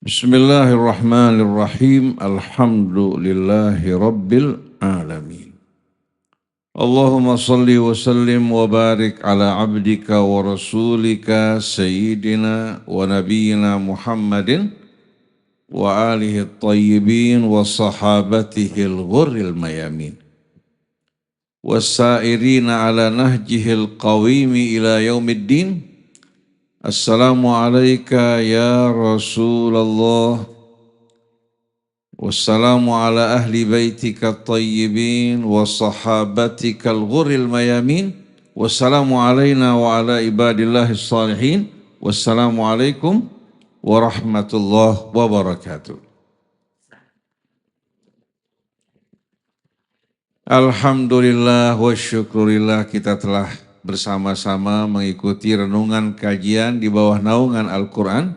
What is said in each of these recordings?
Bismillahirrahmanirrahim. Alhamdulillahi rabbil alamin. Allahumma salli wa sallim wa barik ala abdika wa rasulika sayyidina wa nabiyyina Muhammadin wa alihi at-tayyibin wa sahabatihi al-ghurril mayamin. Wasairina ala nahjihil qawimi ila yaumiddin. Assalamu alayka ya Rasulullah. Wassalamu ala ahli baitika at-tayyibin wa sahabatika al-ghurril mayamin. Wassalamu alayna wa ala ibadillahis salihin. Wassalamu alaikum warahmatullahi wabarakatuh. Alhamdulillah wa syukurillah kita telah bersama-sama mengikuti renungan kajian di bawah naungan Al-Quran.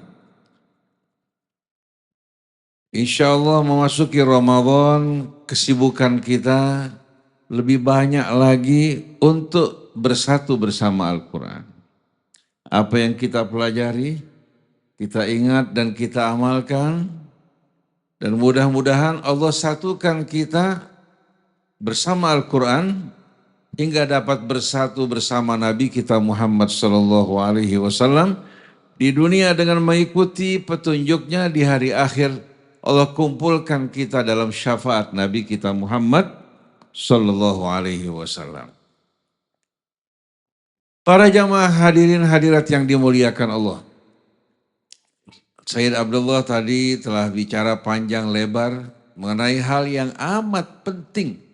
Insya Allah memasuki Ramadan, kesibukan kita lebih banyak lagi untuk bersatu bersama Al-Quran. Apa yang kita pelajari, kita ingat dan kita amalkan. Dan mudah-mudahan Allah satukan kita bersama Al-Quran hingga dapat bersatu bersama Nabi kita Muhammad SAW di dunia dengan mengikuti petunjuknya. Di hari akhir Allah kumpulkan kita dalam syafaat Nabi kita Muhammad SAW. Para jamaah hadirin hadirat yang dimuliakan Allah, Sayyid Abdullah tadi telah bicara panjang lebar mengenai hal yang amat penting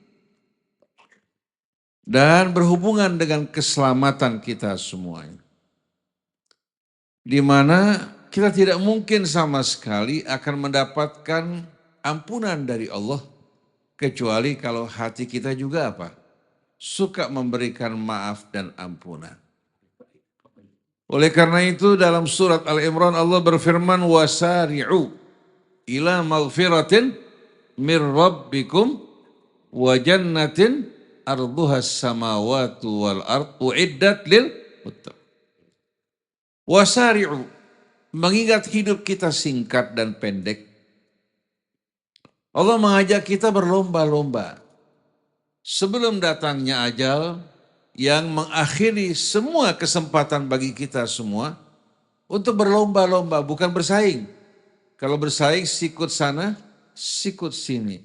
dan berhubungan dengan keselamatan kita semuanya. Di mana kita tidak mungkin sama sekali akan mendapatkan ampunan dari Allah kecuali kalau hati kita juga apa? Suka memberikan maaf dan ampunan. Oleh karena itu dalam surat Al-Imran Allah berfirman wasari'u ila maghfiratin mir rabbikum wa jannatin arduhas samawatu wal ard uiddat lil muttaqin. Wasari'u, mengingat hidup kita singkat dan pendek, Allah mengajak kita berlomba-lomba sebelum datangnya ajal yang mengakhiri semua kesempatan bagi kita semua untuk berlomba-lomba, bukan bersaing. Kalau bersaing sikut sana, sikut sini.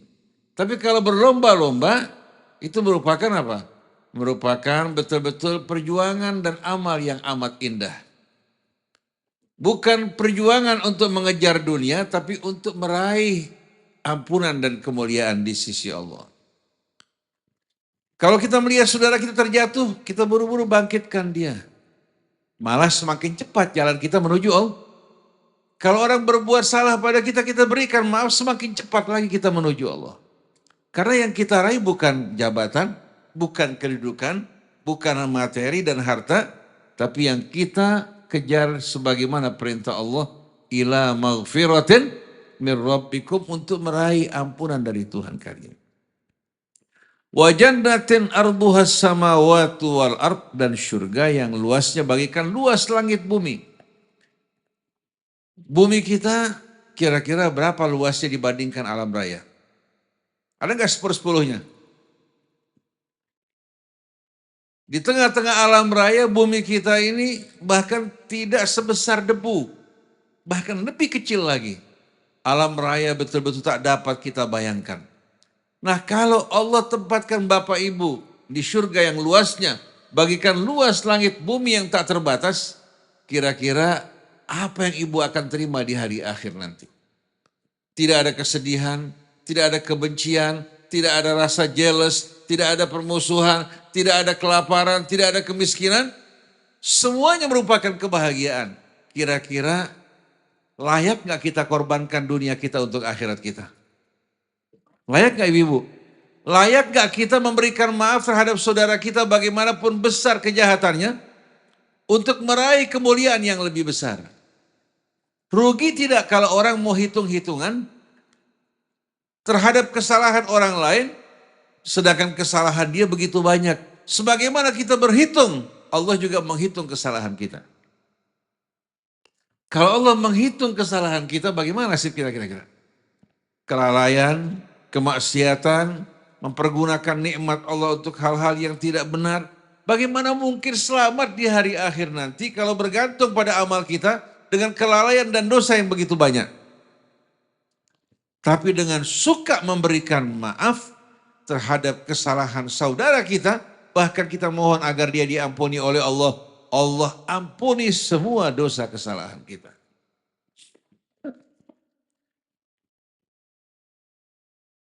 Tapi kalau berlomba-lomba itu merupakan apa? Merupakan betul-betul perjuangan dan amal yang amat indah. Bukan perjuangan untuk mengejar dunia, tapi untuk meraih ampunan dan kemuliaan di sisi Allah. Kalau kita melihat saudara kita terjatuh, kita buru-buru bangkitkan dia. Malah semakin cepat jalan kita menuju Allah. Kalau orang berbuat salah pada kita, kita berikan maaf, semakin cepat lagi kita menuju Allah. Karena yang kita raih bukan jabatan, bukan kedudukan, bukan materi dan harta, tapi yang kita kejar sebagaimana perintah Allah, ila maghfiratin mir rabbikum, untuk meraih ampunan dari Tuhan kalian. Wa jannatin arduhas samawati wal ard, dan surga yang luasnya bagaikan luas langit bumi. Bumi kita kira-kira berapa luasnya dibandingkan alam raya? Ada nggak sepersepuluhnya? Di tengah-tengah alam raya bumi kita ini bahkan tidak sebesar debu. Bahkan lebih kecil lagi. Alam raya betul-betul tak dapat kita bayangkan. Nah kalau Allah tempatkan Bapak Ibu di surga yang luasnya bagikan luas langit bumi yang tak terbatas, kira-kira apa yang Ibu akan terima di hari akhir nanti? Tidak ada kesedihan, tidak ada kebencian, tidak ada rasa jealous, tidak ada permusuhan, tidak ada kelaparan, tidak ada kemiskinan. Semuanya merupakan kebahagiaan. Kira-kira layak gak kita korbankan dunia kita untuk akhirat kita? Layak gak ibu? Layak gak kita memberikan maaf terhadap saudara kita bagaimanapun besar kejahatannya untuk meraih kemuliaan yang lebih besar? Rugi tidak kalau orang mau hitung-hitungan terhadap kesalahan orang lain, sedangkan kesalahan dia begitu banyak. Sebagaimana kita berhitung, Allah juga menghitung kesalahan kita. Kalau Allah menghitung kesalahan kita, bagaimana nasib kita kira-kira? Kelalaian, kemaksiatan, mempergunakan nikmat Allah untuk hal-hal yang tidak benar. Bagaimana mungkin selamat di hari akhir nanti kalau bergantung pada amal kita dengan kelalaian dan dosa yang begitu banyak. Tapi dengan suka memberikan maaf terhadap kesalahan saudara kita, bahkan kita mohon agar dia diampuni oleh Allah. Allah ampuni semua dosa kesalahan kita.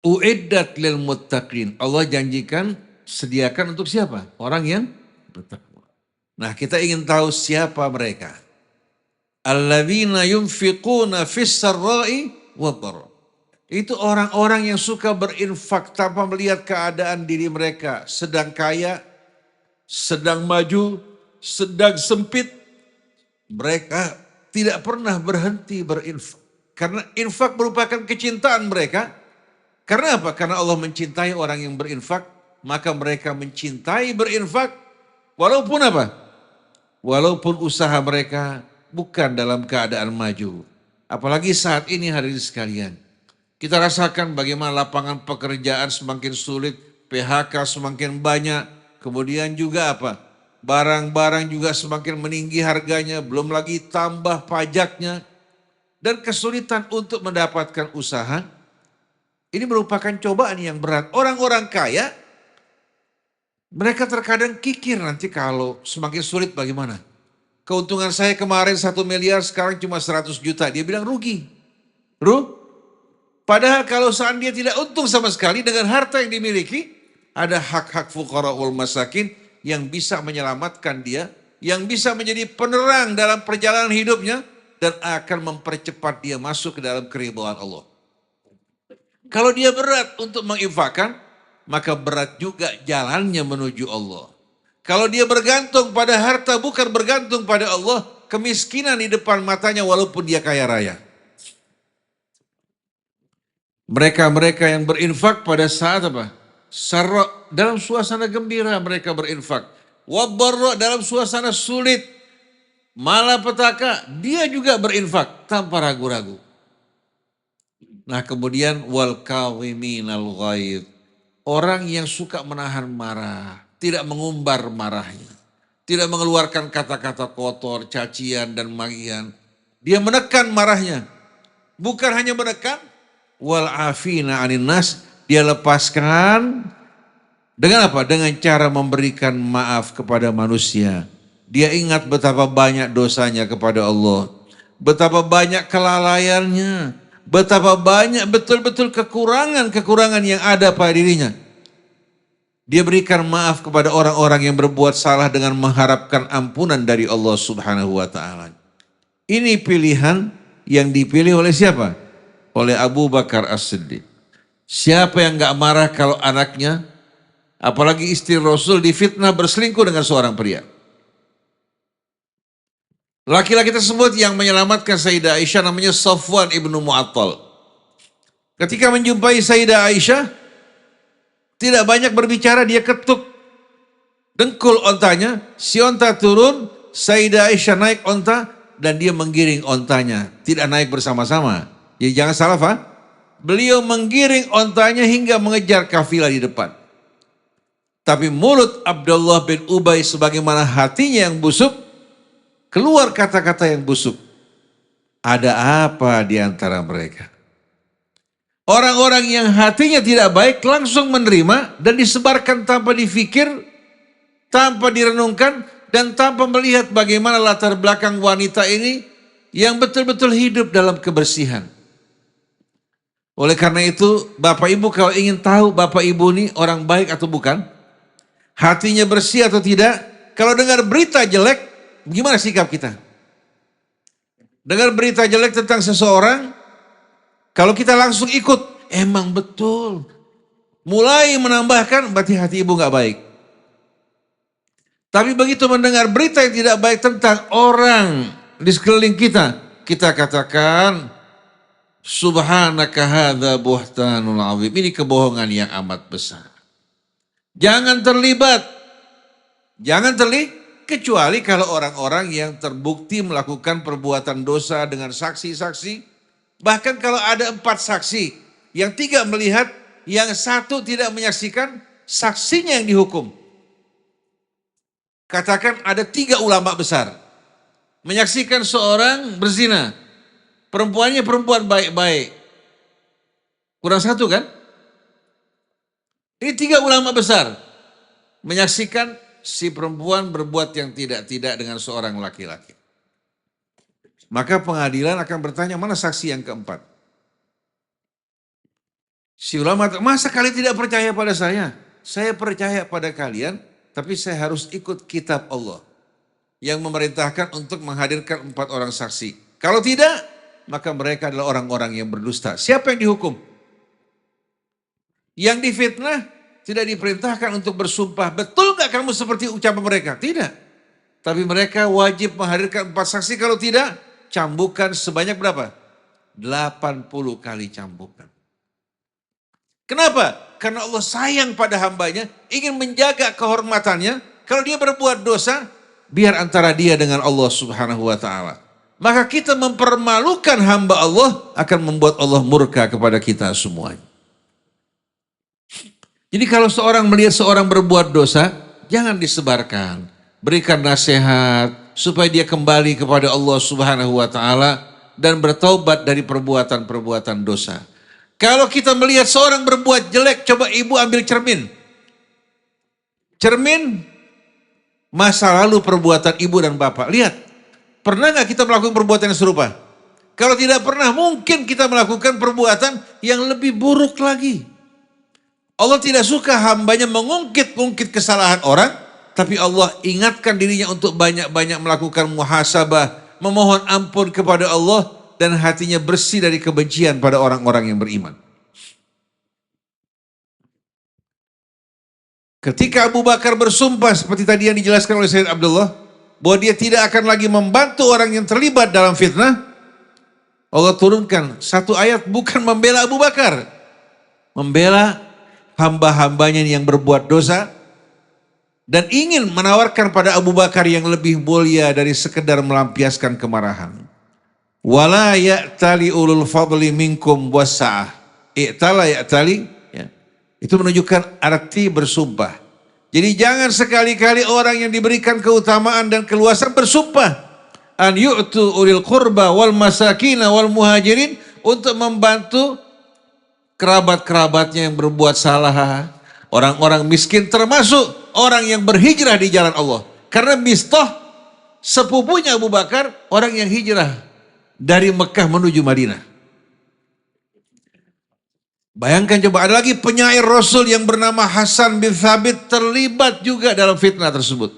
Uiddat lil muttaqin. Allah janjikan sediakan untuk siapa? Orang yang bertakwa. Nah, kita ingin tahu siapa mereka. Alladzina yunfiquna fis sarra'i wadh-dharra. Itu orang-orang yang suka berinfak tanpa melihat keadaan diri mereka. Sedang kaya, sedang maju, sedang sempit. Mereka tidak pernah berhenti berinfak. Karena infak merupakan kecintaan mereka. Karena apa? Karena Allah mencintai orang yang berinfak. Maka mereka mencintai berinfak. Walaupun apa? Walaupun usaha mereka bukan dalam keadaan maju. Apalagi saat ini hadirin sekalian. Kita rasakan bagaimana lapangan pekerjaan semakin sulit, PHK semakin banyak, kemudian juga apa? Barang-barang juga semakin meninggi harganya, belum lagi tambah pajaknya, dan kesulitan untuk mendapatkan usaha. Ini merupakan cobaan yang berat. Orang-orang kaya, mereka terkadang kikir nanti kalau semakin sulit bagaimana. Keuntungan saya kemarin 1 miliar, sekarang cuma 100 juta. Dia bilang rugi. Padahal kalau seandainya dia tidak untung sama sekali dengan harta yang dimiliki, ada hak-hak fuqara wal masakin yang bisa menyelamatkan dia, yang bisa menjadi penerang dalam perjalanan hidupnya dan akan mempercepat dia masuk ke dalam keridhaan Allah. Kalau dia berat untuk menginfakkan, maka berat juga jalannya menuju Allah. Kalau dia bergantung pada harta bukan bergantung pada Allah, kemiskinan di depan matanya walaupun dia kaya raya. Mereka-mereka yang berinfak pada saat apa? Sarra, dalam suasana gembira mereka berinfak. Wadh-dharra, dalam suasana sulit. Malapetaka, dia juga berinfak tanpa ragu-ragu. Nah kemudian wal kawiminal ghaidh. Orang yang suka menahan marah, tidak mengumbar marahnya. Tidak mengeluarkan kata-kata kotor, cacian dan magian. Dia menekan marahnya. Bukan hanya menekan, wal afina anin nas, dia lepaskan dengan apa? Dengan cara memberikan maaf kepada manusia. Dia ingat betapa banyak dosanya kepada Allah, betapa banyak kelalaiannya, betapa banyak betul-betul kekurangan-kekurangan yang ada pada dirinya. Dia berikan maaf kepada orang-orang yang berbuat salah dengan mengharapkan ampunan dari Allah Subhanahu wa taala. Ini pilihan yang dipilih oleh siapa? Oleh Abu Bakar As-Siddiq. Siapa yang gak marah kalau anaknya, apalagi istri Rasul difitnah berselingkuh dengan seorang pria. Laki-laki tersebut yang menyelamatkan Sayyidah Aisyah namanya Safwan ibnu Mu'attal. Ketika menjumpai Sayyidah Aisyah, tidak banyak berbicara, dia ketuk dengkul ontanya, si onta turun, Sayyidah Aisyah naik onta, dan dia menggiring ontanya, tidak naik bersama-sama. Jadi jangan salah Pak, beliau menggiring ontanya hingga mengejar kafilah di depan. Tapi mulut Abdullah bin Ubay sebagaimana hatinya yang busuk, keluar kata-kata yang busuk. Ada apa di antara mereka? Orang-orang yang hatinya tidak baik langsung menerima dan disebarkan tanpa difikir, tanpa direnungkan, dan tanpa melihat bagaimana latar belakang wanita ini yang betul-betul hidup dalam kebersihan. Oleh karena itu, Bapak Ibu kalau ingin tahu Bapak Ibu ini orang baik atau bukan, hatinya bersih atau tidak, kalau dengar berita jelek, gimana sikap kita? Dengar berita jelek tentang seseorang, kalau kita langsung ikut, emang betul. Mulai menambahkan, berarti hati ibu gak baik. Tapi begitu mendengar berita yang tidak baik tentang orang di sekeliling kita, kita katakan, Subhanaka hadza buhtanul azim. Ini kebohongan yang amat besar. Jangan terlibat. Jangan Kecuali kalau orang-orang yang terbukti melakukan perbuatan dosa dengan saksi-saksi. Bahkan kalau ada 4 saksi, yang 3 melihat, yang 1 tidak menyaksikan, saksinya yang dihukum. Katakan ada 3 ulama besar, menyaksikan seorang berzina. Perempuannya perempuan baik-baik. Kurang 1 kan? Ini 3 ulama besar, menyaksikan si perempuan berbuat yang tidak-tidak dengan seorang laki-laki. Maka pengadilan akan bertanya, mana saksi yang keempat? Si ulama, masa kalian tidak percaya pada saya? Saya percaya pada kalian, tapi saya harus ikut kitab Allah yang memerintahkan untuk menghadirkan 4 orang saksi. Kalau tidak, maka mereka adalah orang-orang yang berdusta. Siapa yang dihukum? Yang difitnah tidak diperintahkan untuk bersumpah. Betul gak kamu seperti ucapan mereka? Tidak. Tapi mereka wajib menghadirkan 4 saksi. Kalau tidak, cambukan sebanyak berapa? 80 kali cambukan. Kenapa? Karena Allah sayang pada hambanya, ingin menjaga kehormatannya. Kalau dia berbuat dosa, biar antara dia dengan Allah Subhanahu wa ta'ala. Maka kita mempermalukan hamba Allah akan membuat Allah murka kepada kita semuanya. Jadi kalau seorang melihat seorang berbuat dosa, jangan disebarkan. Berikan nasihat supaya dia kembali kepada Allah Subhanahu wa ta'ala dan bertaubat dari perbuatan-perbuatan dosa. Kalau kita melihat seorang berbuat jelek, coba ibu ambil cermin. Cermin masa lalu perbuatan ibu dan bapak. Lihat, pernah gak kita melakukan perbuatan yang serupa? Kalau tidak pernah, mungkin kita melakukan perbuatan yang lebih buruk lagi. Allah tidak suka hambanya mengungkit-ungkit kesalahan orang, tapi Allah ingatkan dirinya untuk banyak-banyak melakukan muhasabah, memohon ampun kepada Allah, dan hatinya bersih dari kebencian pada orang-orang yang beriman. Ketika Abu Bakar bersumpah seperti tadi yang dijelaskan oleh Sayyid Abdullah, bahwa dia tidak akan lagi membantu orang yang terlibat dalam fitnah, Allah turunkan 1 ayat bukan membela Abu Bakar, membela hamba-hambanya yang berbuat dosa, dan ingin menawarkan pada Abu Bakar yang lebih mulia dari sekedar melampiaskan kemarahan. Wala ya'tali ulul fadli minkum wasa'ah. I'tala ya'tali, ya. Itu menunjukkan arti bersumpah. Jadi jangan sekali-kali orang yang diberikan keutamaan dan keluasan bersumpah. An yu'tu ulil qurba wal masakina wal muhajirin, untuk membantu kerabat-kerabatnya yang berbuat salah. Orang-orang miskin, termasuk orang yang berhijrah di jalan Allah. Karena Mistah, sepupunya Abu Bakar, orang yang hijrah dari Mekah menuju Madinah. Bayangkan coba, ada lagi penyair Rasul yang bernama Hasan bin Thabit terlibat juga dalam fitnah tersebut.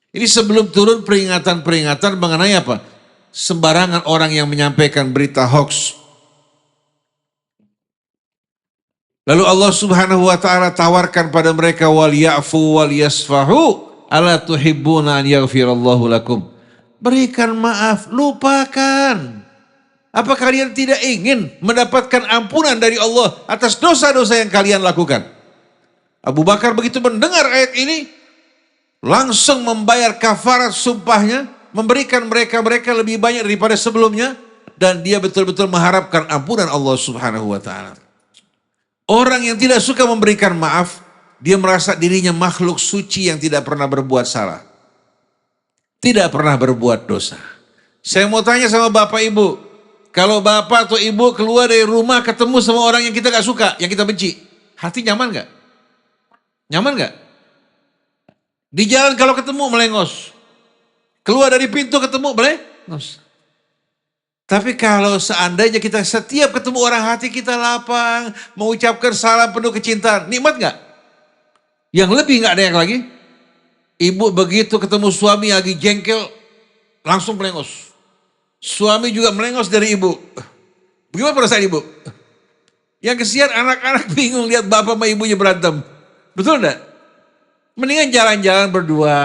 Ini sebelum turun peringatan-peringatan mengenai apa? Sembarangan orang yang menyampaikan berita hoax. Lalu Allah Subhanahu wa ta'ala tawarkan pada mereka, wal ya'fu wal yasfahu ala tuhibbuna an yaghfirallahu lakum. Berikan maaf, lupakan. Apa kalian tidak ingin mendapatkan ampunan dari Allah atas dosa-dosa yang kalian lakukan? Abu Bakar begitu mendengar ayat ini, langsung membayar kafarat sumpahnya, memberikan mereka lebih banyak daripada sebelumnya, dan dia betul-betul mengharapkan ampunan Allah Subhanahu wa ta'ala. Orang yang tidak suka memberikan maaf, dia merasa dirinya makhluk suci yang tidak pernah berbuat salah. Tidak pernah berbuat dosa. Saya mau tanya sama bapak ibu, kalau bapak atau ibu keluar dari rumah ketemu sama orang yang kita gak suka, yang kita benci, hati nyaman gak? Nyaman gak? Di jalan kalau ketemu melengos, keluar dari pintu ketemu melengos. Tapi kalau seandainya kita setiap ketemu orang hati kita lapang, mengucapkan salam penuh kecintaan, nikmat gak? Yang lebih gak ada yang lagi? Ibu begitu ketemu suami lagi jengkel, langsung melengos. Suami juga melengos dari ibu. Bagaimana perasaan ibu? Yang kesian anak-anak bingung lihat bapak sama ibunya berantem. Betul enggak? Mendingan jalan-jalan berdua,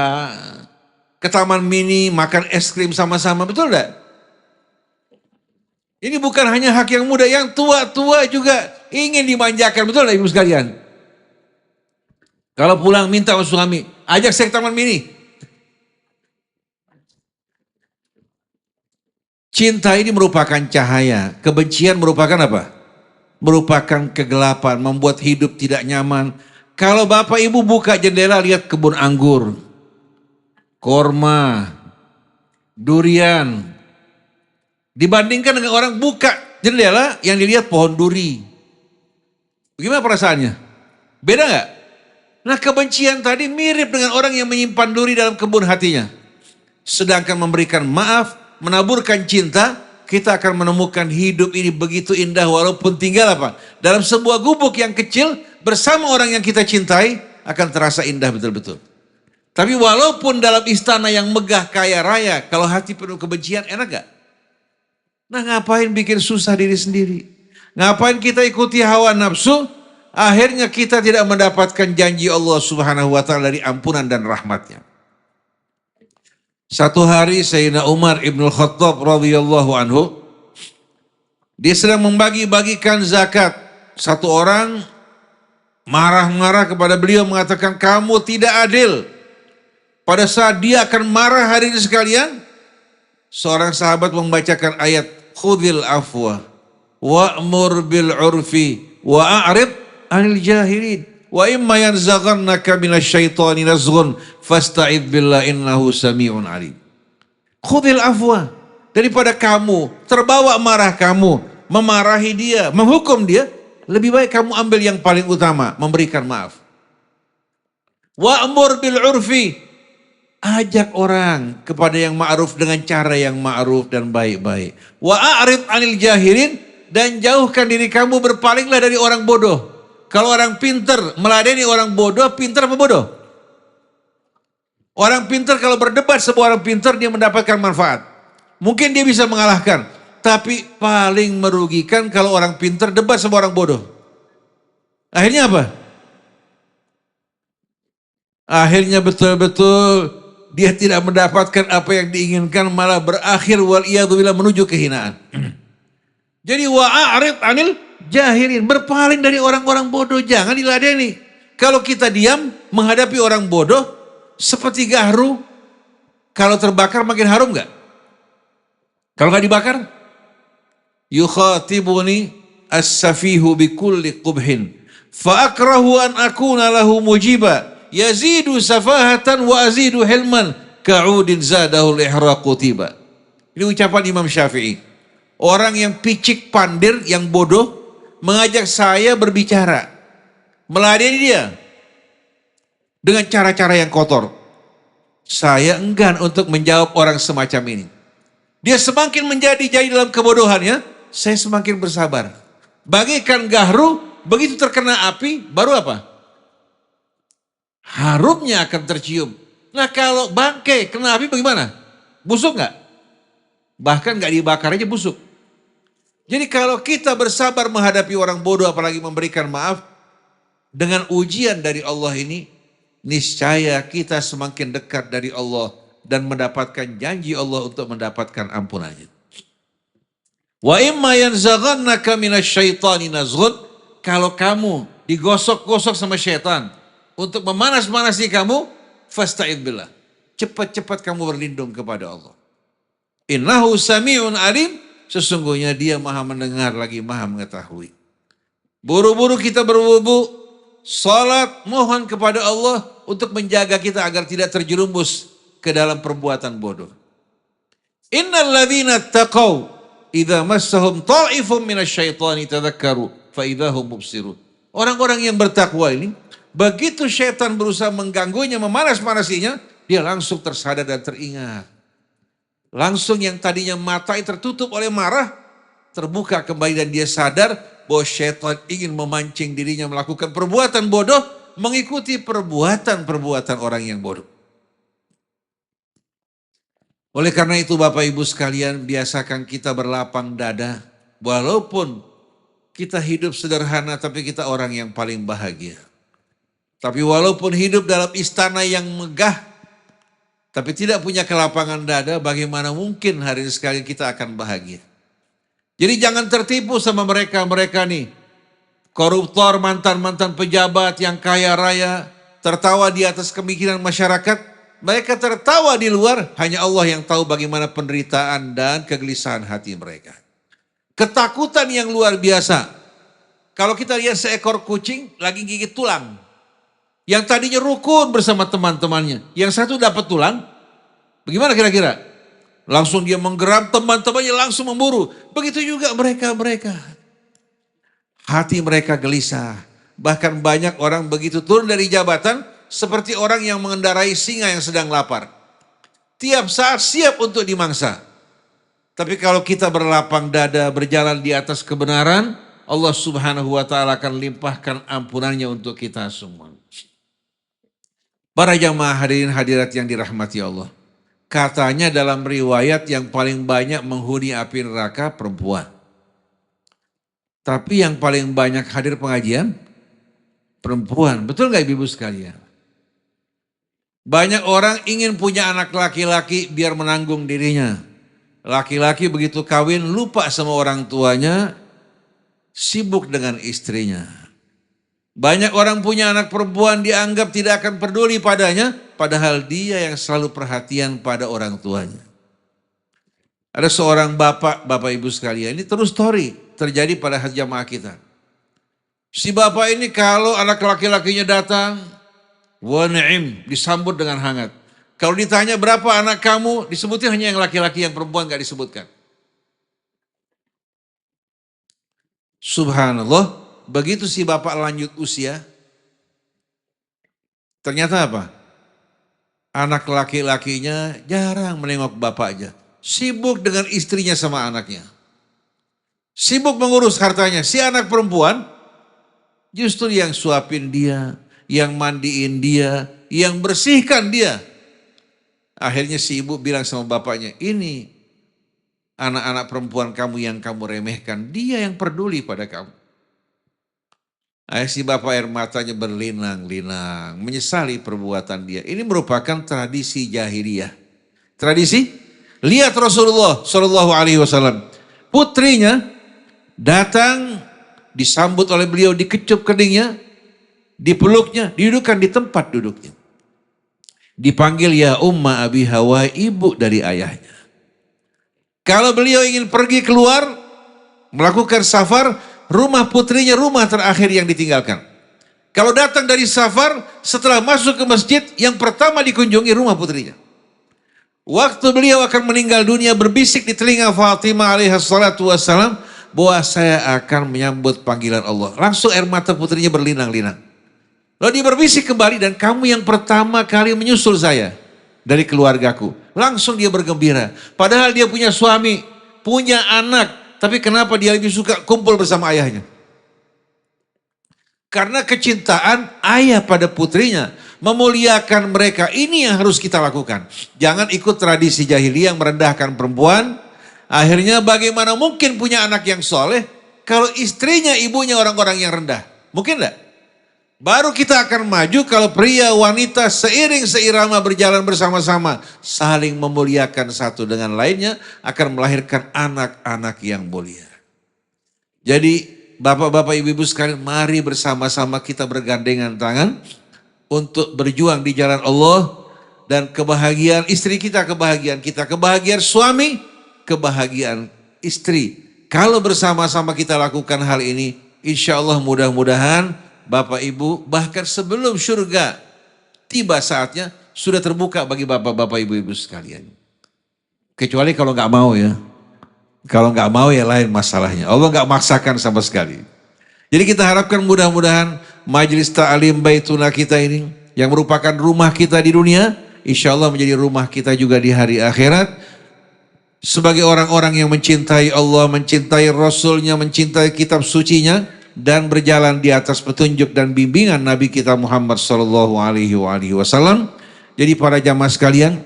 ke taman mini, makan es krim sama-sama, betul enggak? Ini bukan hanya hak yang muda, yang tua-tua juga ingin dimanjakan, betul enggak ibu sekalian? Kalau pulang minta sama suami, ajak saya ke taman mini. Cinta ini merupakan cahaya, kebencian merupakan apa? Merupakan kegelapan, membuat hidup tidak nyaman. Kalau bapak ibu buka jendela lihat kebun anggur, korma, durian. Dibandingkan dengan orang buka jendela yang dilihat pohon duri. Bagaimana perasaannya? Beda nggak? Nah kebencian tadi mirip dengan orang yang menyimpan duri dalam kebun hatinya. Sedangkan memberikan maaf, menaburkan cinta, kita akan menemukan hidup ini begitu indah walaupun tinggal apa? Dalam sebuah gubuk yang kecil bersama orang yang kita cintai akan terasa indah betul-betul. Tapi walaupun dalam istana yang megah kaya raya, kalau hati penuh kebencian enak gak? Nah ngapain bikin susah diri sendiri? Ngapain kita ikuti hawa nafsu? Akhirnya kita tidak mendapatkan janji Allah Subhanahu wa taala dari ampunan dan rahmatnya. Satu hari Sayyidina Umar Ibn Khattab radhiyallahu anhu, dia sedang membagi-bagikan zakat. Satu orang marah-marah kepada beliau mengatakan kamu tidak adil. Pada saat dia akan marah hari ini sekalian, seorang sahabat membacakan ayat khudhil afwa wa'mur bil urfi wa'arid anil jahilin wa imma yanzaghannaka minasyaitani nazghun fasta'id billah innahu sami'un alim. Khudhil afwa, daripada kamu terbawa marah kamu memarahi dia, menghukum dia, lebih baik kamu ambil yang paling utama, memberikan maaf. Wa'mur bil urfi, ajak orang kepada yang ma'ruf dengan cara yang ma'ruf dan baik-baik. Wa'arid anil jahilin, dan jauhkan diri kamu, berpalinglah dari orang bodoh. Kalau orang pintar meladeni orang bodoh, pintar apa bodoh? Orang pintar kalau berdebat sebuah orang pintar dia mendapatkan manfaat. Mungkin dia bisa mengalahkan, tapi paling merugikan kalau orang pintar debat sama orang bodoh. Akhirnya apa? Akhirnya betul-betul dia tidak mendapatkan apa yang diinginkan, malah berakhir waliyadzubillah menuju kehinaan. Jadi wa'arid anil jahilin, berpaling dari orang-orang bodoh, jangan diladeni. Kalau kita diam menghadapi orang bodoh seperti gahru, kalau terbakar makin harum enggak? Kalau enggak dibakar? Yukhatibuni as-safihu bikulli qubhin fa akrahu an akuna lahu mujiba yazidu safahatan wa azidu hilman ka'udin zadahul ihraqu tiba. Ini ucapan Imam Syafi'i. Orang yang picik pandir, yang bodoh, mengajak saya berbicara, meladeni dia dengan cara-cara yang kotor. Saya enggan untuk menjawab orang semacam ini. Dia semakin menjadi-jadi dalam kebodohannya, saya semakin bersabar. Bagaikan gahru, begitu terkena api, baru apa? Harumnya akan tercium. Nah kalau bangkai kena api bagaimana? Busuk nggak? Bahkan nggak dibakar aja busuk. Jadi kalau kita bersabar menghadapi orang bodoh, apalagi memberikan maaf, dengan ujian dari Allah ini, niscaya kita semakin dekat dari Allah dan mendapatkan janji Allah untuk mendapatkan ampunannya. Wa imma yanzaghannaka minasyaitani nazghun, kalau kamu digosok-gosok sama syaitan untuk memanas-manasi kamu, fasta'id billah. Cepat-cepat kamu berlindung kepada Allah. Innahu sami'un alim, sesungguhnya dia maha mendengar lagi maha mengetahui. Buru-buru kita berwudu, salat, mohon kepada Allah untuk menjaga kita agar tidak terjerumus ke dalam perbuatan bodoh. Innal ladzina taqaw idza massahum ta'ifun minasyaitani tadzakkaru fa idzahum mubsirun. Orang-orang yang bertakwa ini, begitu syaitan berusaha mengganggunya, memanas-manasinya, dia langsung tersadar dan teringat. Langsung yang tadinya mata tertutup oleh marah, terbuka kembali dan dia sadar bahwa syaitan ingin memancing dirinya melakukan perbuatan bodoh, mengikuti perbuatan-perbuatan orang yang bodoh. Oleh karena itu Bapak Ibu sekalian, biasakan kita berlapang dada, walaupun kita hidup sederhana tapi kita orang yang paling bahagia. Tapi walaupun hidup dalam istana yang megah, tapi tidak punya kelapangan dada, bagaimana mungkin hari ini sekali kita akan bahagia. Jadi jangan tertipu sama mereka nih. Koruptor, mantan-mantan pejabat yang kaya raya, tertawa di atas kemiskinan masyarakat. Mereka tertawa di luar, hanya Allah yang tahu bagaimana penderitaan dan kegelisahan hati mereka. Ketakutan yang luar biasa. Kalau kita lihat seekor kucing lagi gigit tulang. Yang tadinya rukun bersama teman-temannya. Yang satu dapat tulang, bagaimana kira-kira? Langsung dia menggeram, teman-temannya langsung memburu. Begitu juga mereka-mereka. Hati mereka gelisah. Bahkan banyak orang begitu turun dari jabatan, seperti orang yang mengendarai singa yang sedang lapar. Tiap saat siap untuk dimangsa. Tapi kalau kita berlapang dada, berjalan di atas kebenaran, Allah Subhanahu wa ta'ala akan limpahkan ampunannya untuk kita semua. Para jamaah hadirin hadirat yang dirahmati Allah. Katanya dalam riwayat yang paling banyak menghuni api neraka perempuan. Tapi yang paling banyak hadir pengajian perempuan. Betul gak ibu-ibu sekalian? Banyak orang ingin punya anak laki-laki biar menanggung dirinya. Laki-laki begitu kawin lupa sama orang tuanya, sibuk dengan istrinya. Banyak orang punya anak perempuan dianggap tidak akan peduli padanya, padahal dia yang selalu perhatian pada orang tuanya. Ada seorang bapak ibu sekalian, ini terus story terjadi pada jamaah kita. Si bapak ini kalau anak laki-lakinya datang, wa ni'im, disambut dengan hangat. Kalau ditanya berapa anak kamu, disebutin hanya yang laki-laki, yang perempuan gak disebutkan. Subhanallah. Begitu si bapak lanjut usia, ternyata apa? Anak laki-lakinya jarang menengok bapaknya. Sibuk dengan istrinya sama anaknya. Sibuk mengurus hartanya. Si anak perempuan justru yang suapin dia, yang mandiin dia, yang bersihkan dia. Akhirnya si ibu bilang sama bapaknya, ini anak-anak perempuan kamu yang kamu remehkan, dia yang peduli pada kamu. Si bapak air matanya berlinang-linang, menyesali perbuatan dia. Ini merupakan tradisi jahiliyah. Tradisi? Lihat Rasulullah Shallallahu Alaihi Wasallam, putrinya datang, disambut oleh beliau, dikecup keningnya, dipeluknya, didudukkan di tempat duduknya. Dipanggil ya Umma Abi Hawa, ibu dari ayahnya. Kalau beliau ingin pergi keluar, melakukan safar, rumah putrinya rumah terakhir yang ditinggalkan. Kalau datang dari safar, setelah masuk ke masjid, yang pertama dikunjungi rumah putrinya. Waktu beliau akan meninggal dunia, berbisik di telinga Fatimah alaihissalatu wassalam, bahwa saya akan menyambut panggilan Allah. Langsung air mata putrinya berlinang-linang. Lalu dia berbisik kembali, dan kamu yang pertama kali menyusul saya dari keluargaku. Langsung dia bergembira. Padahal dia punya suami, punya anak, tapi kenapa dia lebih suka kumpul bersama ayahnya? Karena kecintaan ayah pada putrinya, memuliakan mereka. Ini yang harus kita lakukan. Jangan ikut tradisi jahiliyah yang merendahkan perempuan. Akhirnya bagaimana mungkin punya anak yang soleh kalau istrinya, ibunya orang-orang yang rendah? Mungkin enggak? Baru kita akan maju kalau pria wanita seiring seirama berjalan bersama-sama, saling memuliakan satu dengan lainnya, akan melahirkan anak-anak yang mulia. Jadi bapak-bapak ibu-ibu sekalian, mari bersama-sama kita bergandengan tangan untuk berjuang di jalan Allah, dan kebahagiaan istri kita, kebahagiaan kita, kebahagiaan suami, kebahagiaan istri. Kalau bersama-sama kita lakukan hal ini, insya Allah mudah-mudahan Bapak Ibu, bahkan sebelum surga tiba saatnya, sudah terbuka bagi bapak-bapak ibu-ibu sekalian. Kecuali kalau nggak mau ya. Kalau nggak mau ya lain masalahnya. Allah nggak maksakan sama sekali. Jadi kita harapkan mudah-mudahan majelis ta'lim Baituna kita ini, yang merupakan rumah kita di dunia, insya Allah menjadi rumah kita juga di hari akhirat. Sebagai orang-orang yang mencintai Allah, mencintai Rasulnya, mencintai kitab sucinya, dan berjalan di atas petunjuk dan bimbingan Nabi kita Muhammad sallallahu alaihi wasallam. Jadi para jamaah sekalian,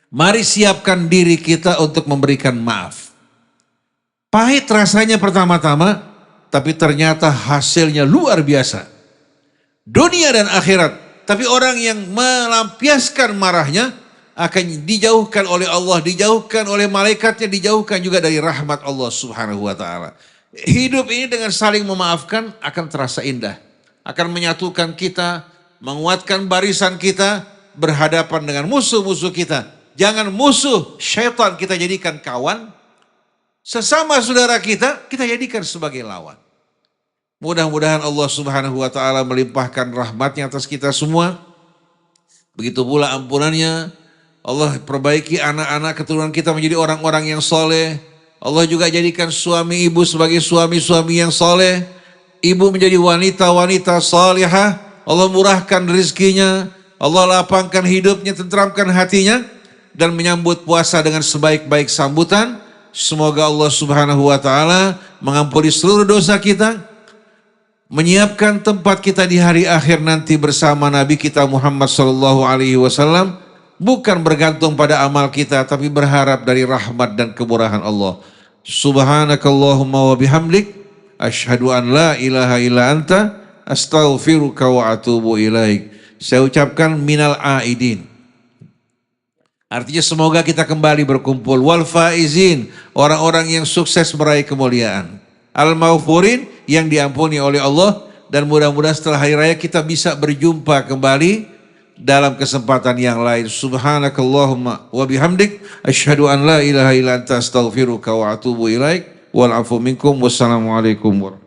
mari siapkan diri kita untuk memberikan maaf. Pahit rasanya pertama-tama, tapi ternyata hasilnya luar biasa. Dunia dan akhirat. Tapi orang yang melampiaskan marahnya akan dijauhkan oleh Allah, dijauhkan oleh malaikatnya, dijauhkan juga dari rahmat Allah Subhanahu wa taala. Hidup ini dengan saling memaafkan akan terasa indah. Akan menyatukan kita, menguatkan barisan kita, berhadapan dengan musuh-musuh kita. Jangan musuh syaitan kita jadikan kawan. Sesama saudara kita jadikan sebagai lawan. Mudah-mudahan Allah Subhanahu wa taala melimpahkan rahmatnya atas kita semua. Begitu pula ampunannya. Allah perbaiki anak-anak keturunan kita menjadi orang-orang yang soleh. Allah juga jadikan suami ibu sebagai suami-suami yang soleh. Ibu menjadi wanita-wanita salihah. Allah murahkan rezekinya. Allah lapangkan hidupnya, tenteramkan hatinya. Dan menyambut puasa dengan sebaik-baik sambutan. Semoga Allah Subhanahu wa taala mengampuni seluruh dosa kita. Menyiapkan tempat kita di hari akhir nanti bersama Nabi kita Muhammad sallallahu alaihi wasallam. Bukan bergantung pada amal kita, tapi berharap dari rahmat dan kemurahan Allah. Subhanakallahumma wa bihamdik, asyhadu an la ilaha illa anta, astaghfiruka wa atubu ilaik. Saya ucapkan minal aidin. Artinya semoga kita kembali berkumpul. Wal faizin, orang-orang yang sukses meraih kemuliaan. Al maufurin, yang diampuni oleh Allah. Dan mudah-mudahan setelah hari raya kita bisa berjumpa kembali dalam kesempatan yang lain. Subhanakallahumma wa bihamdik, asyhadu an la ilaha illa anta, astaghfiruka wa atubu ilaik. Wal afu minkum. Wassalamualaikum warahmatullahi wabarakatuh.